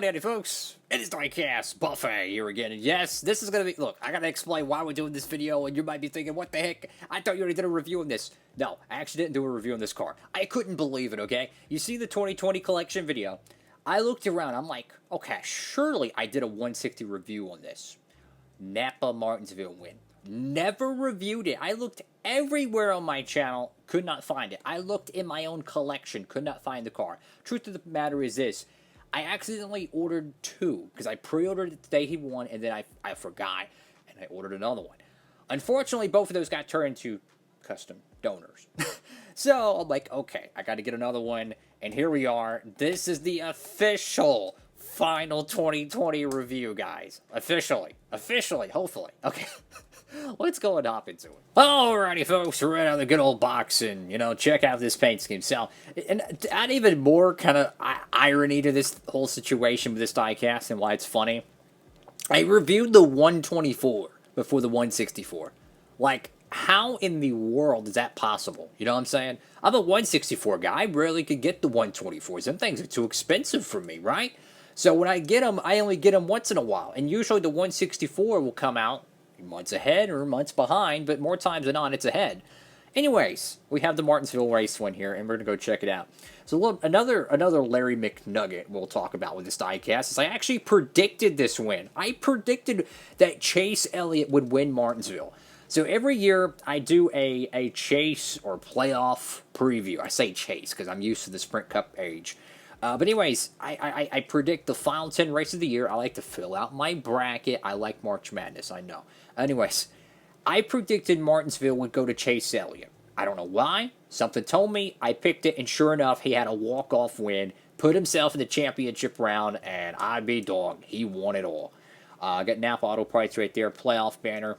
howdy, folks. It is Diecastbuffet here again. And yes, this is going to be... Look, I got to explain why we're doing this video, and you might be thinking, what the heck? I thought you already did a review on this. No, I actually didn't do a review on this car. I couldn't believe it, okay? You see the 2020 collection video? I looked around. I'm like, okay, surely I did a 160 review on this. Napa Martinsville win. Never reviewed it. I looked everywhere on my channel, could not find it. I looked in my own collection, could not find the car. Truth of the matter is this. I accidentally ordered two, because I pre-ordered it the day he won, and then I forgot, and I ordered another one. Unfortunately, both of those got turned into custom donors. So, I'm like, okay, I got to get another one, and here we are. This is the official final 2020 review, guys. Officially, hopefully. Okay, let's go and hop into it. Alrighty, folks, we're right out of the good old box, and, you know, check out this paint scheme. So, and to add even more kind of irony to this whole situation with this diecast and why it's funny, I reviewed the 124 before the 164. Like, how in the world is that possible? You know what I'm saying? I'm a 164 guy. I rarely could get the 124s. Them things are too expensive for me, right? So when I get them, I only get them once in a while. And usually the 164 will come out months ahead or months behind, but more times than not, it's ahead. Anyways, we have the Martinsville race one here, and we're going to go check it out. So look, another Larry McNugget we'll talk about with this diecast is I actually predicted this win. I predicted that Chase Elliott would win Martinsville. So every year I do a chase or playoff preview. I say chase because I'm used to the Sprint Cup age. But anyways, I predict the final 10 races of the year. I like to fill out my bracket. I like March Madness, I know. Anyways, I predicted Martinsville would go to Chase Elliott. I don't know why. Something told me. I picked it, and sure enough, he had a walk-off win, put himself in the championship round, and I'd be dogged. He won it all. Got Napa Auto Parts right there, playoff banner.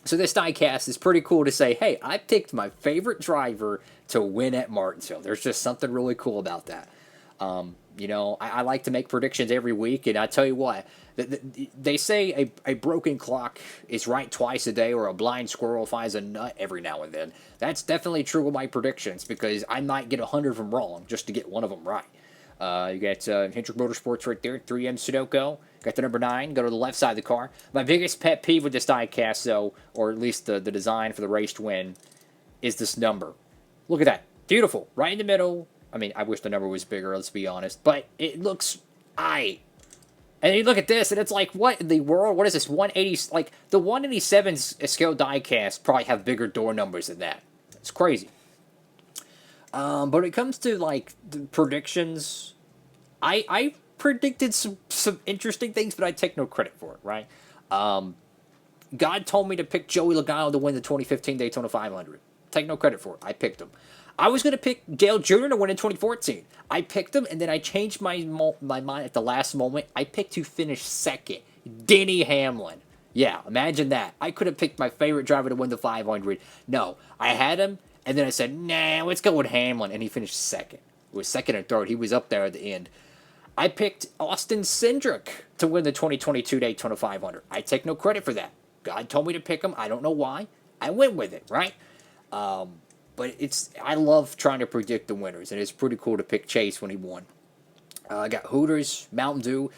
So this diecast is pretty cool to say, hey, I picked my favorite driver to win at Martinsville. There's just something really cool about that. You know, I like to make predictions every week, and I tell you what, they say a broken clock is right twice a day, or a blind squirrel finds a nut every now and then. That's definitely true with my predictions, because I might get 100 of them wrong just to get one of them right. You got Hendrick Motorsports right there, 3M Sudoku. Got the number 9, go to the left side of the car. My biggest pet peeve with this diecast, though, or at least the design for the race to win, is this number. Look at that. Beautiful. Right in the middle. I mean, I wish the number was bigger, let's be honest. But it looks aight. And you look at this, and it's like, what in the world? What is this? 180? Like, the 187 scale diecast probably have bigger door numbers than that. It's crazy. But when it comes to, like, the predictions, I predicted some interesting things, but I take no credit for it, right? God told me to pick Joey Logano to win the 2015 Daytona 500. Take no credit for it. I picked him. I was going to pick Dale Jr. to win in 2014. I picked him, and then I changed my mind at the last moment. I picked to finish second. Denny Hamlin. Yeah, imagine that. I could have picked my favorite driver to win the 500. No, I had him, and then I said, nah, let's go with Hamlin, and he finished second. It was second and third. He was up there at the end. I picked Austin Cindric to win the 2022 Daytona 500. I take no credit for that. God told me to pick him. I don't know why. I went with it, right? But I love trying to predict the winners, and it's pretty cool to pick Chase when he won. I got Hooters, Mountain Dew.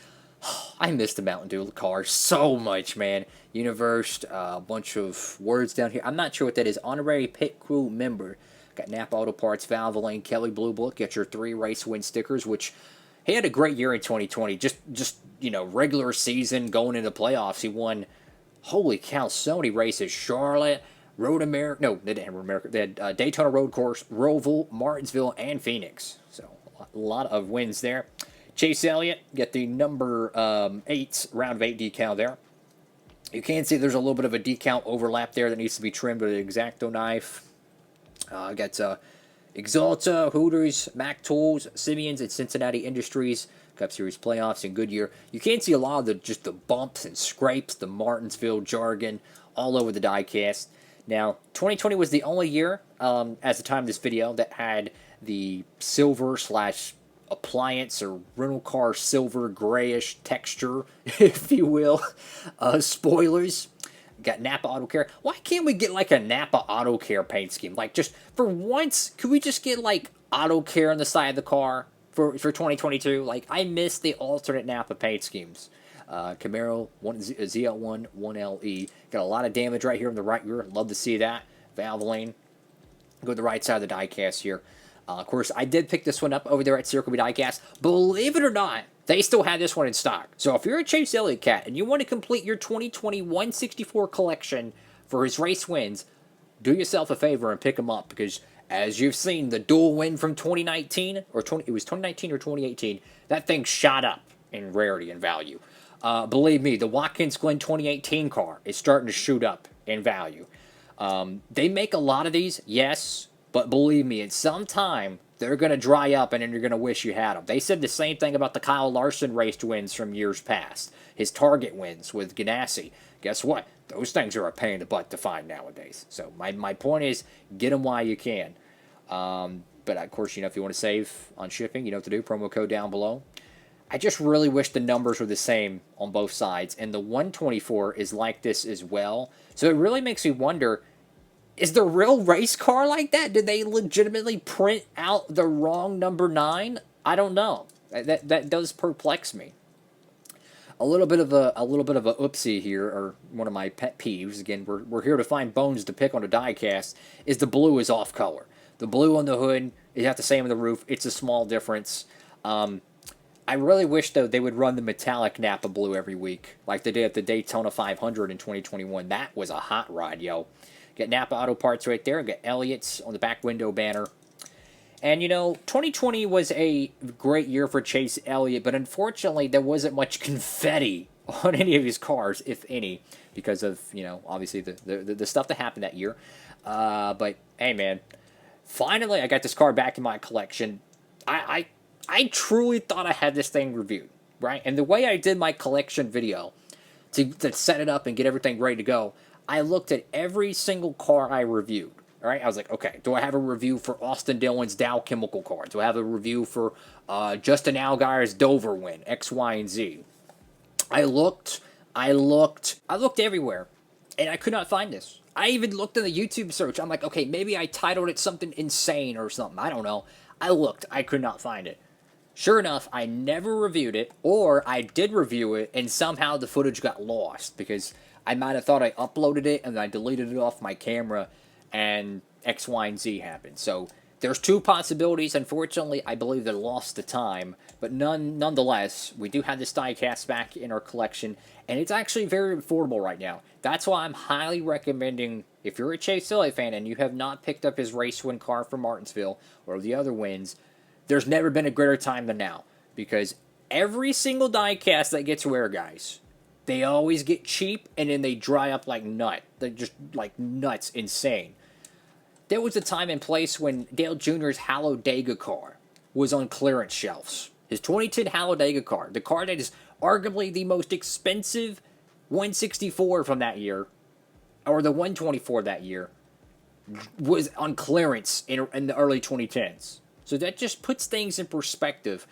I miss the Mountain Dew car so much, man. Universe, a bunch of words down here. I'm not sure what that is. Honorary pit crew member. Got Napa Auto Parts, Valvoline, Kelly Blue Book. Got your 3 race win stickers, which he had a great year in 2020. Just you know, regular season going into playoffs. He won, holy cow, so many races. Charlotte, Road America. No, they didn't have Road America. They had Daytona Road Course, Roval, Martinsville, and Phoenix. So a lot of wins there. Chase Elliott, get the number 8, round of 8 decal there. You can see there's a little bit of a decal overlap there that needs to be trimmed with an X-Acto knife. Got Exalta, Hooters, Mac Tools, Simeon's, and Cincinnati Industries. Cup Series playoffs in Goodyear. You can see a lot of the bumps and scrapes, the Martinsville jargon, all over the diecast. Now, 2020 was the only year, at the time of this video, that had the silver / appliance or rental car silver grayish texture, if you will, spoilers. Got Napa Auto Care. Why can't we get like a Napa Auto Care paint scheme? Like, just for once, could we just get like Auto Care on the side of the car? for 2022. Like, I miss the alternate Napa paint schemes. Camaro, ZL1, 1LE. Got a lot of damage right here in the right rear. Love to see that. Valvoline. Go to the right side of the diecast here. Of course, I did pick this one up over there at Circle B Diecast. Believe it or not, they still have this one in stock. So if you're a Chase Elliott cat and you want to complete your 2020 164 collection for his race wins, do yourself a favor and pick them up, because as you've seen, the dual win from 2019, it was 2019 or 2018, that thing shot up in rarity and value. Believe me, the Watkins Glen 2018 car is starting to shoot up in value. They make a lot of these, yes, but believe me, in some time, they're going to dry up and then you're going to wish you had them. They said the same thing about the Kyle Larson raced wins from years past. His Target wins with Ganassi. Guess what? Those things are a pain in the butt to find nowadays. So my point is, get them while you can. But of course, if you want to save on shipping, you know what to do. Promo code down below. I just really wish the numbers were the same on both sides. And the 124 is like this as well. So it really makes me wonder, is the real race car like that? Did they legitimately print out the wrong number 9? I don't know. That does perplex me. A little bit of a oopsie here, or one of my pet peeves. Again, we're here to find bones to pick on a diecast. Is the blue is off color. The blue on the hood is not the same on the roof. It's a small difference. I really wish, though, they would run the metallic Napa blue every week, like they did at the Daytona 500 in 2021. That was a hot ride, yo. Got Napa Auto Parts right there. Got Elliott's on the back window banner. And, 2020 was a great year for Chase Elliott, but unfortunately, there wasn't much confetti on any of his cars, if any, because of, obviously the stuff that happened that year. But, hey, man, finally, I got this car back in my collection. I truly thought I had this thing reviewed, right? And the way I did my collection video to set it up and get everything ready to go, I looked at every single car I reviewed, all right? I was like, okay, do I have a review for Austin Dillon's Dow Chemical car? Do I have a review for Justin Allgaier's Dover win, X, Y, and Z? I looked everywhere, and I could not find this. I even looked in the YouTube search. I'm like, okay, maybe I titled it something insane or something. I don't know. I looked. I could not find it. Sure enough, I never reviewed it, or I did review it, and somehow the footage got lost, because I might have thought I uploaded it, and I deleted it off my camera, and X, Y, and Z happened. So there's two possibilities. Unfortunately, I believe they lost the time, but nonetheless, we do have this diecast back in our collection, and it's actually very affordable right now. That's why I'm highly recommending, if you're a Chase Elliott fan and you have not picked up his race win car from Martinsville or the other wins, there's never been a greater time than now, because every single diecast that gets rare, guys, they always get cheap and then they dry up like nut. They're just like nuts, insane. There was a time and place when Dale Jr.'s Talladega car was on clearance shelves. His 2010 Talladega car, the car that is arguably the most expensive 164 from that year, or the 124 that year, was on clearance in the early 2010s. So that just puts things in perspective,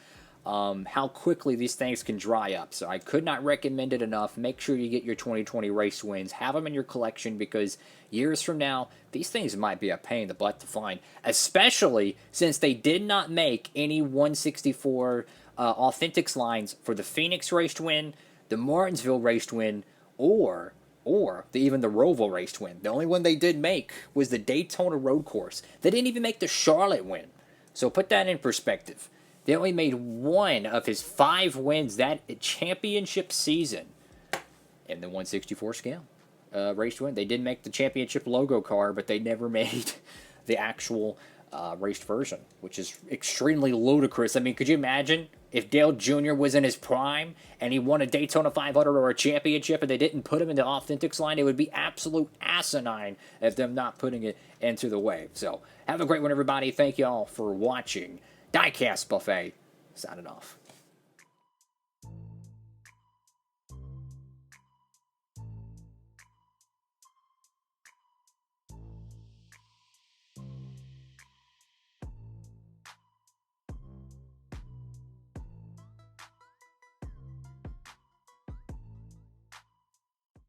how quickly these things can dry up. So I could not recommend it enough. Make sure you get your 2020 race wins. Have them in your collection, because years from now, these things might be a pain in the butt to find, especially since they did not make any 164 Authentics lines for the Phoenix race win, the Martinsville race win, or even the Roval race win. The only one they did make was the Daytona road course. They didn't even make the Charlotte win. So put that in perspective. They only made one of his 5 wins that championship season in the 164 scale race win. They did make the championship logo car, but they never made the actual raced version, which is extremely ludicrous. I mean, could you imagine if Dale Jr. was in his prime and he won a Daytona 500 or a championship and they didn't put him in the Authentics line? It would be absolute asinine of them not putting it into the wave. So have a great one, everybody. Thank you all for watching. Diecast Buffet, signing off.